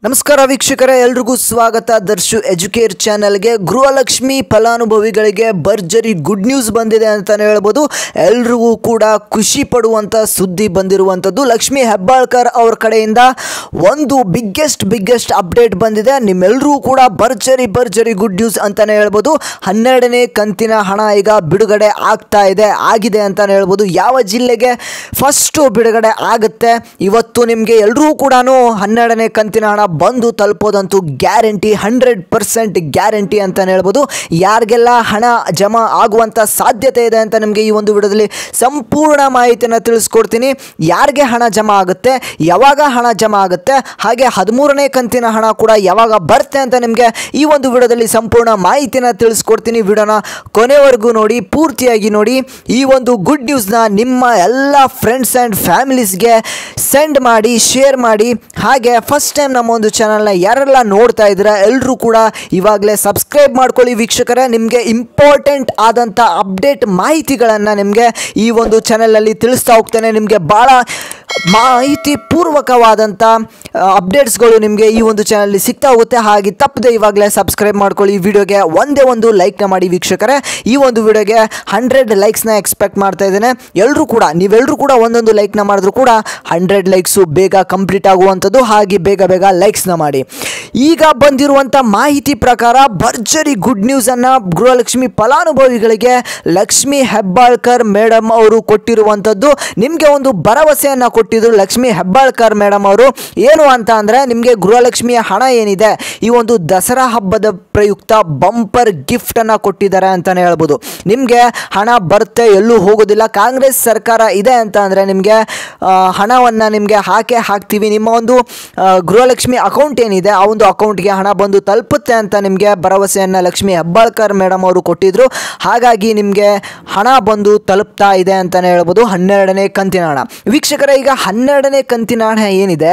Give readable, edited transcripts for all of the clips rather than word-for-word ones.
ನಮಸ್ಕಾರ ವೀಕ್ಷಕರೇ, ಎಲ್ರಿಗೂ ಸ್ವಾಗತ. ದರ್ಶು ಎಜುಕೇರ್ ಚಾನಲ್ಗೆ. ಗೃಹಲಕ್ಷ್ಮಿ ಫಲಾನುಭವಿಗಳಿಗೆ ಭರ್ಜರಿ ಗುಡ್ ನ್ಯೂಸ್ ಬಂದಿದೆ ಅಂತಲೇ ಹೇಳ್ಬೋದು. ಎಲ್ರಿಗೂ ಕೂಡ ಖುಷಿ ಪಡುವಂಥ ಸುದ್ದಿ ಬಂದಿರುವಂಥದ್ದು. ಲಕ್ಷ್ಮಿ ಹೆಬ್ಬಾಳ್ಕರ್ ಅವ್ರ ಕಡೆಯಿಂದ ಒಂದು ಬಿಗ್ಗೆಸ್ಟ್ ಅಪ್ಡೇಟ್ ಬಂದಿದೆ. ನಿಮ್ಮೆಲ್ಲರೂ ಕೂಡ ಭರ್ಜರಿ ಗುಡ್ ನ್ಯೂಸ್ ಅಂತಲೇ ಹೇಳ್ಬೋದು. 12ನೇ ಕಂತಿನ ಹಣ ಈಗ ಬಿಡುಗಡೆ ಆಗಿದೆ ಅಂತಲೇ ಹೇಳ್ಬೋದು. ಯಾವ ಜಿಲ್ಲೆಗೆ ಫಸ್ಟು ಬಿಡುಗಡೆ ಆಗುತ್ತೆ ಇವತ್ತು ನಿಮಗೆ ಎಲ್ಲರೂ ಕೂಡ 12ನೇ ಕಂತಿನ ಹಣ ಬಂದು ತಲುಪೋದಂತೂ ಗ್ಯಾರಂಟಿ, 100% ಗ್ಯಾರಂಟಿ ಅಂತಲೇ ಹೇಳ್ಬೋದು. ಯಾರಿಗೆಲ್ಲ ಹಣ ಜಮಾ ಆಗುವಂಥ ಸಾಧ್ಯತೆ ಇದೆ ಅಂತ ನಿಮಗೆ ಈ ಒಂದು ವಿಡಿಯೋದಲ್ಲಿ ಸಂಪೂರ್ಣ ಮಾಹಿತಿಯನ್ನು ತಿಳಿಸ್ಕೊಡ್ತೀನಿ. ಯಾರಿಗೆ ಹಣ ಜಮಾ ಆಗುತ್ತೆ, ಯಾವಾಗ ಹಣ ಜಮಾ ಆಗುತ್ತೆ, ಹಾಗೆ 13ನೇ ಕಂತಿನ ಹಣ ಕೂಡ ಯಾವಾಗ ಬರುತ್ತೆ ಅಂತ ನಿಮಗೆ ಈ ಒಂದು ವಿಡಿಯೋದಲ್ಲಿ ಸಂಪೂರ್ಣ ಮಾಹಿತಿನ ತಿಳಿಸ್ಕೊಡ್ತೀನಿ. ವಿಡಿಯೋನ ಕೊನೆವರೆಗೂ ನೋಡಿ, ಪೂರ್ತಿಯಾಗಿ ನೋಡಿ. ಈ ಒಂದು ಗುಡ್ ನ್ಯೂಸ್ನ ನಿಮ್ಮ ಎಲ್ಲ ಫ್ರೆಂಡ್ಸ್ ಆ್ಯಂಡ್ ಫ್ಯಾಮಿಲೀಸ್ಗೆ ಸೆಂಡ್ ಮಾಡಿ, ಶೇರ್ ಮಾಡಿ. ಹಾಗೆ ಫಸ್ಟ್ ಟೈಮ್ ನಮ್ಮ ಒಂದು ಚಾನಲ್ನ ಯಾರೆಲ್ಲ ನೋಡ್ತಾ ಇದ್ದೀರಾ ಎಲ್ಲರೂ ಕೂಡ ಇವಾಗಲೇ ಸಬ್ಸ್ಕ್ರೈಬ್ ಮಾಡ್ಕೊಳ್ಳಿ ವೀಕ್ಷಕರೇ. ನಿಮಗೆ ಇಂಪಾರ್ಟೆಂಟ್ ಆದಂಥ ಅಪ್ಡೇಟ್ ಮಾಹಿತಿಗಳನ್ನು ನಿಮಗೆ ಈ ಒಂದು ಚಾನಲಲ್ಲಿ ತಿಳಿಸ್ತಾ ಹೋಗ್ತೇನೆ. ನಿಮಗೆ ಭಾಳ ಮಾಹಿತಿ ಪೂರ್ವಕವಾದಂಥ ಅಪ್ಡೇಟ್ಸ್ಗಳು ನಿಮಗೆ ಈ ಒಂದು ಚಾನಲಲ್ಲಿ ಸಿಗ್ತಾ ಹೋಗುತ್ತೆ. ಹಾಗೆ ತಪ್ಪದೆ ಇವಾಗಲೇ ಸಬ್ಸ್ಕ್ರೈಬ್ ಮಾಡ್ಕೊಳ್ಳಿ. ವಿಡಿಯೋಗೆ ಒಂದೇ ಒಂದು ಲೈಕ್ನ ಮಾಡಿ ವೀಕ್ಷಕರೇ. ಈ ಒಂದು ವಿಡಿಯೋಗೆ 100 ಲೈಕ್ಸ್ನ ಎಕ್ಸ್ಪೆಕ್ಟ್ ಮಾಡ್ತಾ ಇದ್ದೇನೆ. ನೀವೆಲ್ಲರೂ ಕೂಡ ಒಂದೊಂದು ಲೈಕ್ನ ಮಾಡಿದ್ರು ಕೂಡ 100 ಲೈಕ್ಸು ಬೇಗ ಕಂಪ್ಲೀಟ್ ಆಗುವಂಥದ್ದು. ಹಾಗೆ ಬೇಗ ಲೈಕ್ಸ್ನ ಮಾಡಿ. ಈಗ ಬಂದಿರುವಂಥ ಮಾಹಿತಿ ಪ್ರಕಾರ ಭರ್ಜರಿ ಗುಡ್ ನ್ಯೂಸನ್ನು ಗೃಹಲಕ್ಷ್ಮಿ ಫಲಾನುಭವಿಗಳಿಗೆ ಲಕ್ಷ್ಮಿ ಹೆಬ್ಬಾಳ್ಕರ್ ಮೇಡಮ್ ಅವರು ಕೊಟ್ಟಿರುವಂಥದ್ದು. ನಿಮಗೆ ಒಂದು ಭರವಸೆಯನ್ನು ಕೊಟ್ಟಿದ್ರು ಲಕ್ಷ್ಮಿ ಹೆಬ್ಬಾಳ್ಕರ್ ಮೇಡಮ್ ಅವರು. ಏನು ಅಂತ ಅಂದರೆ, ನಿಮಗೆ ಗೃಹಲಕ್ಷ್ಮಿಯ ಹಣ ಏನಿದೆ ಈ ಒಂದು ದಸರಾ ಹಬ್ಬದ ಪ್ರಯುಕ್ತ ಬಂಪರ್ ಗಿಫ್ಟನ್ನು ಕೊಟ್ಟಿದ್ದಾರೆ ಅಂತಲೇ ಹೇಳ್ಬೋದು. ನಿಮಗೆ ಹಣ ಬರುತ್ತೆ, ಎಲ್ಲೂ ಹೋಗೋದಿಲ್ಲ. ಕಾಂಗ್ರೆಸ್ ಸರ್ಕಾರ ಇದೆ ಅಂತ ಅಂದರೆ ನಿಮಗೆ ಹಣವನ್ನು ನಿಮಗೆ ಹಾಕ್ತೀವಿ. ನಿಮ್ಮ ಒಂದು ಗೃಹಲಕ್ಷ್ಮಿ ಅಕೌಂಟ್ ಏನಿದೆ ಆ ಒಂದು ಅಕೌಂಟ್ಗೆ ಹಣ ಬಂದು ತಲುಪುತ್ತೆ ಅಂತ ನಿಮಗೆ ಭರವಸೆಯನ್ನು ಲಕ್ಷ್ಮಿ ಹೆಬ್ಬಾಳ್ಕರ್ ಮೇಡಮ್ ಅವರು ಕೊಟ್ಟಿದ್ರು. ಹಾಗಾಗಿ ನಿಮಗೆ ಹಣ ಬಂದು ತಲುಪ್ತಾ ಇದೆ ಅಂತಲೇ ಹೇಳ್ಬೋದು. 12ನೇ ಕಂತಿನ ಹಣ ವೀಕ್ಷಕರೇ. ಈಗ 12ನೇ ಕಂತಿನ ಹಣ ಏನಿದೆ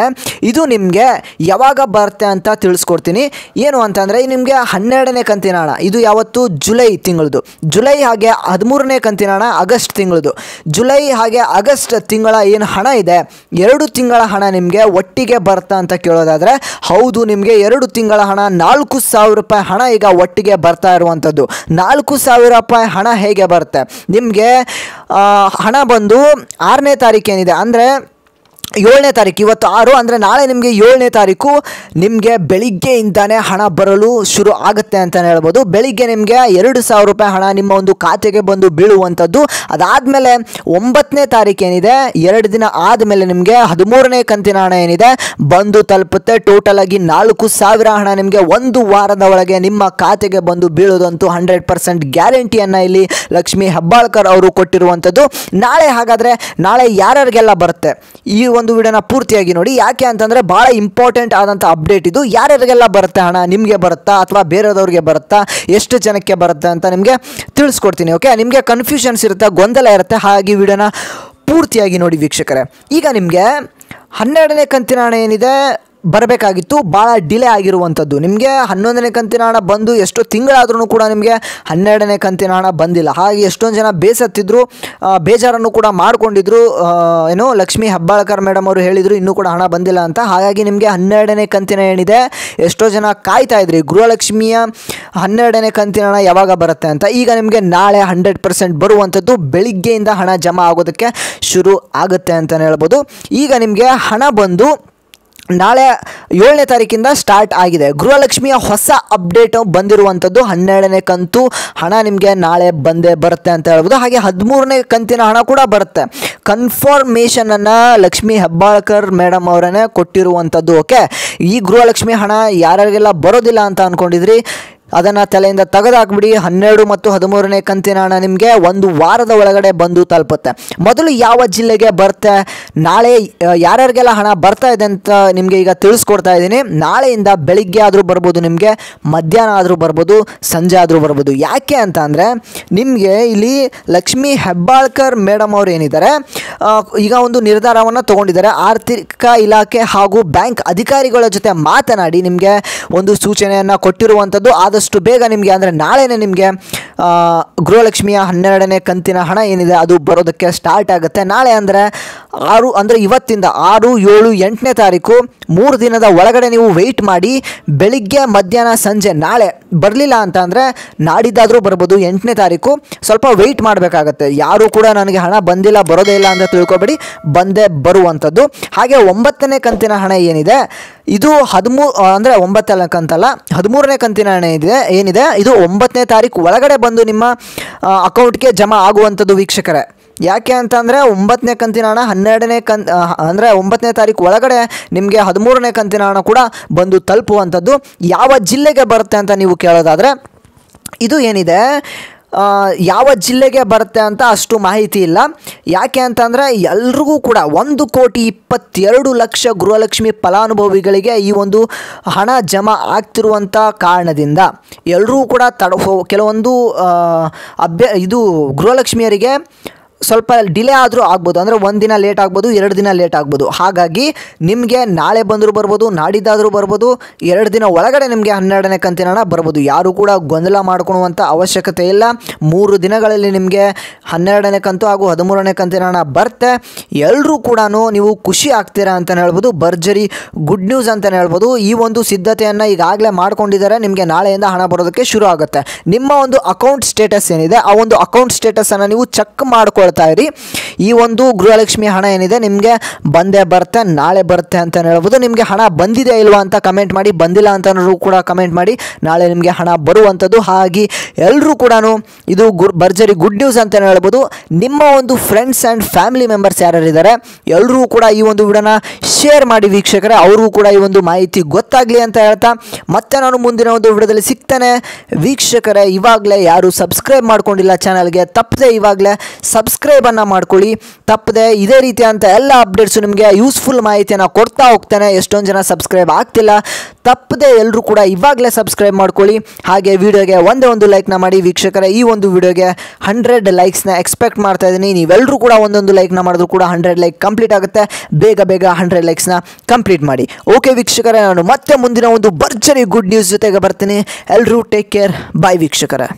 ಇದು ನಿಮಗೆ ಯಾವಾಗ ಬರುತ್ತೆ ಅಂತ ತಿಳಿಸ್ಕೊಡ್ತೀನಿ. ಏನು ಅಂತಂದರೆ, ನಿಮಗೆ 12ನೇ ಕಂತಿನ ಹಣ ಇದು ಯಾವತ್ತು ಜುಲೈ ತಿಂಗಳದು. ಜುಲೈ ಹಾಗೆ 13ನೇ ಕಂತಿನ ಹಣ ಆಗಸ್ಟ್ ತಿಂಗಳದು. ಜುಲೈ ಹಾಗೆ ಆಗಸ್ಟ್ ತಿಂಗಳ ಏನು ಹಣ ಇದೆ, 2 ತಿಂಗಳ ಹಣ ನಿಮಗೆ ಒಟ್ಟಿಗೆ ಬರುತ್ತಾ ಅಂತ ಕೇಳೋದಾದರೆ ಹೌದು. ನಿಮಗೆ 2 ತಿಂಗಳ ಹಣ 4,000 ರೂಪಾಯಿ ಹಣ ಈಗ ಒಟ್ಟಿಗೆ ಬರ್ತಾ ಇರುವಂಥದ್ದು. 4,000 ರೂಪಾಯಿ ಹಣ ಹೇಗೆ ಬರುತ್ತೆ ನಿಮಗೆ? ಹಣ ಬಂದು 6ನೇ ತಾರೀಕು ಏನಿದೆ ಅಂದರೆ 7ನೇ ತಾರೀಕು, ಇವತ್ತು 6 ಅಂದರೆ ನಾಳೆ ನಿಮಗೆ 7ನೇ ತಾರೀಕು ನಿಮಗೆ ಬೆಳಿಗ್ಗೆಯಿಂದನೇ ಹಣ ಬರಲು ಶುರು ಆಗುತ್ತೆ ಅಂತಲೇ ಹೇಳ್ಬೋದು. ಬೆಳಿಗ್ಗೆ ನಿಮಗೆ 2,000 ರೂಪಾಯಿ ಹಣ ನಿಮ್ಮ ಒಂದು ಖಾತೆಗೆ ಬಂದು ಬೀಳುವಂಥದ್ದು. ಅದಾದಮೇಲೆ 9ನೇ ತಾರೀಕು ಏನಿದೆ, 2 ದಿನ ಆದಮೇಲೆ ನಿಮಗೆ 13ನೇ ಕಂತಿನ ಹಣ ಏನಿದೆ ಬಂದು ತಲುಪುತ್ತೆ. ಟೋಟಲ್ ಆಗಿ 4,000 ಹಣ ನಿಮಗೆ ಒಂದು ವಾರದ ಒಳಗೆ ನಿಮ್ಮ ಖಾತೆಗೆ ಬಂದು ಬೀಳೋದಂತೂ 100% ಗ್ಯಾರಂಟಿಯನ್ನು ಇಲ್ಲಿ ಲಕ್ಷ್ಮಿ ಹೆಬ್ಬಾಳ್ಕರ್ ಅವರು ಕೊಟ್ಟಿರುವಂಥದ್ದು. ನಾಳೆ ಯಾರ್ಯಾರಿಗೆಲ್ಲ ಬರುತ್ತೆ ಈ ಒಂದು ವಿಡಿಯೋನ ಪೂರ್ತಿಯಾಗಿ ನೋಡಿ. ಯಾಕೆ ಅಂತಂದರೆ ಭಾಳ ಇಂಪಾರ್ಟೆಂಟ್ ಆದಂಥ ಅಪ್ಡೇಟ್ ಇದು. ಯಾರ್ಯಾರಿಗೆಲ್ಲ ಬರುತ್ತೆ ಹಣ, ನಿಮಗೆ ಬರುತ್ತಾ ಅಥವಾ ಬೇರೆದವ್ರಿಗೆ ಬರುತ್ತಾ, ಎಷ್ಟು ಜನಕ್ಕೆ ಬರುತ್ತೆ ಅಂತ ನಿಮಗೆ ತಿಳಿಸ್ಕೊಡ್ತೀನಿ. ಓಕೆ, ನಿಮಗೆ ಕನ್ಫ್ಯೂಷನ್ಸ್ ಇರುತ್ತೆ, ಗೊಂದಲ ಇರುತ್ತೆ. ಹಾಗೆ ವಿಡಿಯೋನ ಪೂರ್ತಿಯಾಗಿ ನೋಡಿ ವೀಕ್ಷಕರೇ. ಈಗ ನಿಮಗೆ 12ನೇ ಕಂತಿನ ಹಣ ಏನಿದೆ ಬರಬೇಕಾಗಿತ್ತು, ಭಾಳ ಡಿಲೇ ಆಗಿರುವಂಥದ್ದು. ನಿಮಗೆ 11ನೇ ಕಂತಿನ ಹಣ ಬಂದು ಎಷ್ಟೋ ತಿಂಗಳಾದ್ರೂ ಕೂಡ ನಿಮಗೆ 12ನೇ ಕಂತಿನ ಹಣ ಬಂದಿಲ್ಲ. ಹಾಗೆ ಎಷ್ಟೊಂದು ಜನ ಬೇಸತ್ತಿದ್ರು, ಬೇಜಾರನ್ನು ಕೂಡ ಮಾಡ್ಕೊಂಡಿದ್ರು. ಏನು ಲಕ್ಷ್ಮಿ ಹೆಬ್ಬಾಳ್ಕರ್ ಮೇಡಮ್ ಅವರು ಹೇಳಿದರು ಇನ್ನೂ ಕೂಡ ಹಣ ಬಂದಿಲ್ಲ ಅಂತ. ಹಾಗಾಗಿ ನಿಮಗೆ 12ನೇ ಕಂತಿನ ಏನಿದೆ ಎಷ್ಟೋ ಜನ ಕಾಯ್ತಾ ಇದ್ರಿ ಗೃಹಲಕ್ಷ್ಮಿಯ 12ನೇ ಕಂತಿನ ಹಣ ಯಾವಾಗ ಬರುತ್ತೆ ಅಂತ. ಈಗ ನಿಮಗೆ ನಾಳೆ 100% ಬರುವಂಥದ್ದು. ಬೆಳಿಗ್ಗೆಯಿಂದ ಹಣ ಜಮಾ ಆಗೋದಕ್ಕೆ ಶುರು ಆಗುತ್ತೆ ಅಂತಲೇ ಹೇಳ್ಬೋದು. ಈಗ ನಿಮಗೆ ಹಣ ಬಂದು ನಾಳೆ 7ನೇ ತಾರೀಕಿಂದ ಸ್ಟಾರ್ಟ್ ಆಗಿದೆ. ಗೃಹಲಕ್ಷ್ಮಿಯ ಹೊಸ ಅಪ್ಡೇಟ್ ಬಂದಿರುವಂಥದ್ದು. 12ನೇ ಕಂತು ಹಣ ನಿಮಗೆ ನಾಳೆ ಬರುತ್ತೆ ಅಂತ ಹೇಳ್ಬೋದು. ಹಾಗೆ 13ನೇ ಕಂತಿನ ಹಣ ಕೂಡ ಬರುತ್ತೆ. ಕನ್ಫರ್ಮೇಷನನ್ನು ಲಕ್ಷ್ಮಿ ಹೆಬ್ಬಾಳ್ಕರ್ ಮೇಡಮ್ ಅವರನ್ನೇ ಕೊಟ್ಟಿರುವಂಥದ್ದು. ಓಕೆ, ಈ ಗೃಹಲಕ್ಷ್ಮಿ ಹಣ ಯಾರಿಗೆಲ್ಲ ಬರೋದಿಲ್ಲ ಅಂತ ಅಂದ್ಕೊಂಡಿದ್ರಿ ಅದನ್ನು ತಲೆಯಿಂದ ತೆಗೆದುಹಾಕ್ಬಿಡಿ. 12 ಮತ್ತು 13ನೇ ಕಂತಿನ ಹಣ ನಿಮಗೆ ಒಂದು ವಾರದ ಒಳಗಡೆ ಬಂದು ತಲುಪುತ್ತೆ. ಮೊದಲು ಯಾವ ಜಿಲ್ಲೆಗೆ ಬರುತ್ತೆ, ನಾಳೆ ಯಾರ್ಯಾರಿಗೆಲ್ಲ ಹಣ ಬರ್ತಾ ಇದೆ ಅಂತ ನಿಮಗೆ ಈಗ ತಿಳಿಸ್ಕೊಡ್ತಾ ಇದ್ದೀನಿ. ನಾಳೆಯಿಂದ ಬೆಳಿಗ್ಗೆ ಆದರೂ ಬರ್ಬೋದು, ನಿಮಗೆ ಮಧ್ಯಾಹ್ನ ಆದರೂ ಬರ್ಬೋದು, ಸಂಜೆ ಆದರೂ ಬರ್ಬೋದು. ಯಾಕೆ ಅಂತ ಅಂದರೆ ನಿಮಗೆ ಇಲ್ಲಿ ಲಕ್ಷ್ಮಿ ಹೆಬ್ಬಾಳ್ಕರ್ ಮೇಡಮ್ ಅವರು ಏನಿದ್ದಾರೆ ಈಗ ಒಂದು ನಿರ್ಧಾರವನ್ನು ತೊಗೊಂಡಿದ್ದಾರೆ. ಆರ್ಥಿಕ ಇಲಾಖೆ ಹಾಗೂ ಬ್ಯಾಂಕ್ ಅಧಿಕಾರಿಗಳ ಜೊತೆ ಮಾತನಾಡಿ ನಿಮಗೆ ಒಂದು ಸೂಚನೆಯನ್ನು ಕೊಟ್ಟಿರುವಂಥದ್ದು. ಆದಷ್ಟು ಬೇಗ ನಿಮಗೆ ಅಂದರೆ ನಾಳೆನೇ ನಿಮಗೆ ಗೃಹಲಕ್ಷ್ಮಿಯ 12ನೇ ಕಂತಿನ ಹಣ ಏನಿದೆ ಅದು ಬರೋದಕ್ಕೆ ಸ್ಟಾರ್ಟ್ ಆಗುತ್ತೆ. ನಾಳೆ ಅಂದರೆ ಇವತ್ತಿಂದ 6, 7, 8ನೇ ತಾರೀಕು 3 ದಿನದ ಒಳಗಡೆ ನೀವು ವೆಯ್ಟ್ ಮಾಡಿ. ಬೆಳಿಗ್ಗೆ ಮಧ್ಯಾಹ್ನ ಸಂಜೆ ನಾಳೆ ಬರಲಿಲ್ಲ ಅಂತ ಅಂದರೆ ನಾಡಿದ್ದಾದರೂ ಬರ್ಬೋದು. 8ನೇ ತಾರೀಕು ಸ್ವಲ್ಪ ವೆಯ್ಟ್ ಮಾಡಬೇಕಾಗತ್ತೆ. ಯಾರೂ ಕೂಡ ನನಗೆ ಹಣ ಬಂದಿಲ್ಲ ಬರೋದೇ ಇಲ್ಲ ಅಂತ ತಿಳ್ಕೊಬೇಡಿ, ಬಂದೇ ಬರುವಂಥದ್ದು. ಹಾಗೆ 9ನೇ ಕಂತಿನ ಹಣ ಏನಿದೆ ಇದು 9ನೇ ಕಂತಲ್ಲ 13ನೇ ಕಂತಿನ ಹಣ ಏನಿದೆ ಇದು 9ನೇ ತಾರೀಕು ಒಳಗಡೆ ಬಂದು ನಿಮ್ಮ ಅಕೌಂಟ್ಗೆ ಜಮಾ ಆಗುವಂಥದ್ದು ವೀಕ್ಷಕರೇ. ಯಾಕೆ ಅಂತಂದರೆ 9ನೇ ಕಂತಿನ ಹಣ 9ನೇ ತಾರೀಕು ಒಳಗಡೆ ನಿಮಗೆ 13ನೇ ಕಂತಿನ ಹಣ ಕೂಡ ಬಂದು ತಲುಪುವಂಥದ್ದು. ಯಾವ ಜಿಲ್ಲೆಗೆ ಬರುತ್ತೆ ಅಂತ ನೀವು ಕೇಳೋದಾದರೆ ಇದು ಏನಿದೆ ಯಾವ ಜಿಲ್ಲೆಗೆ ಬರುತ್ತೆ ಅಂತ ಅಷ್ಟು ಮಾಹಿತಿ ಇಲ್ಲ. ಯಾಕೆ ಅಂತಂದರೆ ಎಲ್ರಿಗೂ ಕೂಡ 1,22,00,000 ಗೃಹಲಕ್ಷ್ಮಿ ಫಲಾನುಭವಿಗಳಿಗೆ ಈ ಒಂದು ಹಣ ಜಮಾ ಆಗ್ತಿರುವಂಥ ಕಾರಣದಿಂದ ಎಲ್ಲರೂ ಕೂಡ ಕೆಲವೊಂದು ಗೃಹಲಕ್ಷ್ಮಿಯರಿಗೆ ಸ್ವಲ್ಪ ಡಿಲೇ ಆದರೂ ಆಗ್ಬೋದು. ಅಂದರೆ 1 ದಿನ ಲೇಟ್ ಆಗ್ಬೋದು, 2 ದಿನ ಲೇಟ್ ಆಗ್ಬೋದು. ಹಾಗಾಗಿ ನಿಮಗೆ ನಾಳೆ ಬಂದರೂ ಬರ್ಬೋದು, ನಾಡಿದ್ದಾದರೂ ಬರ್ಬೋದು, 2 ದಿನ ಒಳಗಡೆ ನಿಮಗೆ 12ನೇ ಕಂತಿನ ಹಣ ಬರ್ಬೋದು. ಯಾರೂ ಕೂಡ ಗೊಂದಲ ಮಾಡ್ಕೊಳ್ಳುವಂಥ ಅವಶ್ಯಕತೆ ಇಲ್ಲ. 3 ದಿನಗಳಲ್ಲಿ ನಿಮಗೆ 12ನೇ ಕಂತು ಹಾಗೂ 13ನೇ ಕಂತಿನ ಹಣ ಬರುತ್ತೆ. ಎಲ್ಲರೂ ಕೂಡ ನೀವು ಖುಷಿ ಆಗ್ತೀರಾ ಅಂತಲೇ ಹೇಳ್ಬೋದು. ಭರ್ಜರಿ ಗುಡ್ ನ್ಯೂಸ್ ಅಂತಲೇ ಹೇಳ್ಬೋದು. ಈ ಒಂದು ಸಿದ್ಧತೆಯನ್ನು ಈಗಾಗಲೇ ಮಾಡ್ಕೊಂಡಿದ್ದಾರೆ. ನಿಮಗೆ ನಾಳೆಯಿಂದ ಹಣ ಬರೋದಕ್ಕೆ ಶುರು ಆಗುತ್ತೆ. ನಿಮ್ಮ ಒಂದು ಅಕೌಂಟ್ ಸ್ಟೇಟಸ್ ಏನಿದೆ ಆ ಒಂದು ಅಕೌಂಟ್ ಸ್ಟೇಟಸನ್ನು ನೀವು ಚೆಕ್ ಮಾಡ್ಕೊಳ್ತಾ ಇರಿ. ಈ ಒಂದು ಗೃಹಲಕ್ಷ್ಮಿ ಹಣ ಏನಿದೆ ನಿಮಗೆ ಬಂದೇ ಬರುತ್ತೆ, ನಾಳೆ ಬರುತ್ತೆ ಅಂತ ಹೇಳ್ಬೋದು. ನಿಮಗೆ ಹಣ ಬಂದಿದೆ ಇಲ್ವಾ ಅಂತ ಕಮೆಂಟ್ ಮಾಡಿ, ಬಂದಿಲ್ಲ ಅಂತನೂ ಕೂಡ ಕಮೆಂಟ್ ಮಾಡಿ. ನಾಳೆ ನಿಮಗೆ ಹಣ ಬರುವಂಥದ್ದು. ಹಾಗೆ ಎಲ್ಲರೂ ಕೂಡ ಇದು ಭರ್ಜರಿ ಗುಡ್ ನ್ಯೂಸ್ ಅಂತಲೇ ಹೇಳ್ಬೋದು. ನಿಮ್ಮ ಒಂದು ಫ್ರೆಂಡ್ಸ್ ಆ್ಯಂಡ್ ಫ್ಯಾಮಿಲಿ ಮೆಂಬರ್ಸ್ ಯಾರ್ಯಾರಿದ್ದಾರೆ ಎಲ್ಲರೂ ಕೂಡ ಈ ಒಂದು ವಿಡಿಯೋನ ಶೇರ್ ಮಾಡಿ ವೀಕ್ಷಕರೇ. ಅವ್ರಿಗೂ ಕೂಡ ಈ ಒಂದು ಮಾಹಿತಿ ಗೊತ್ತಾಗಲಿ ಅಂತ ಹೇಳ್ತಾ ಮತ್ತೆ ನಾನು ಮುಂದಿನ ಒಂದು ವಿಡಿಯೋದಲ್ಲಿ ಸಿಗ್ತೇನೆ ವೀಕ್ಷಕರೇ. ಇವಾಗಲೇ ಯಾರು ಸಬ್ಸ್ಕ್ರೈಬ್ ಮಾಡ್ಕೊಂಡಿಲ್ಲ ಚಾನಲ್ಗೆ ತಪ್ಪದೆ ಇವಾಗಲೇ ಸಬ್ಸ್ಕ್ರೈಬನ್ನು ಮಾಡ್ಕೊಳ್ಳಿ. ತಪ್ಪದೆ ಇದೇ ರೀತಿಯಂಥ ಎಲ್ಲ ಅಪ್ಡೇಟ್ಸು ನಿಮಗೆ ಯೂಸ್ಫುಲ್ ಮಾಹಿತಿಯನ್ನು ಕೊಡ್ತಾ ಹೋಗ್ತೇನೆ. ಎಷ್ಟೊಂದು ಜನ ಸಬ್ಸ್ಕ್ರೈಬ್ ಆಗ್ತಿಲ್ಲ, ತಪ್ಪದೆ ಎಲ್ಲರೂ ಕೂಡ ಇವಾಗಲೇ ಸಬ್ಸ್ಕ್ರೈಬ್ ಮಾಡ್ಕೊಳ್ಳಿ. ಹಾಗೆ ವಿಡಿಯೋಗೆ ಒಂದು ಲೈಕ್ನ ಮಾಡಿ ವೀಕ್ಷಕರೇ. ಈ ಒಂದು ವಿಡಿಯೋಗೆ 100 ಲೈಕ್ಸ್ನ ಎಕ್ಸ್ಪೆಕ್ಟ್ ಮಾಡ್ತಾ ಇದ್ದೀನಿ. ನೀವೆಲ್ಲರೂ ಕೂಡ ಒಂದೊಂದು ಲೈಕ್ನ ಮಾಡಿದ್ರು ಕೂಡ 100 ಲೈಕ್ ಕಂಪ್ಲೀಟ್ ಆಗುತ್ತೆ. ಬೇಗ 100 ಲೈಕ್ಸ್ನ ಕಂಪ್ಲೀಟ್ ಮಾಡಿ. ಓಕೆ ವೀಕ್ಷಕರೇ, ನಾನು ಮತ್ತೆ ಮುಂದಿನ ಒಂದು ಭರ್ಜರಿ ಗುಡ್ ನ್ಯೂಸ್ ಜೊತೆಗೆ ಬರ್ತೀನಿ. ಎಲ್ಲರೂ ಟೇಕ್ ಕೇರ್, ಬಾಯ್ ವೀಕ್ಷಕರೇ.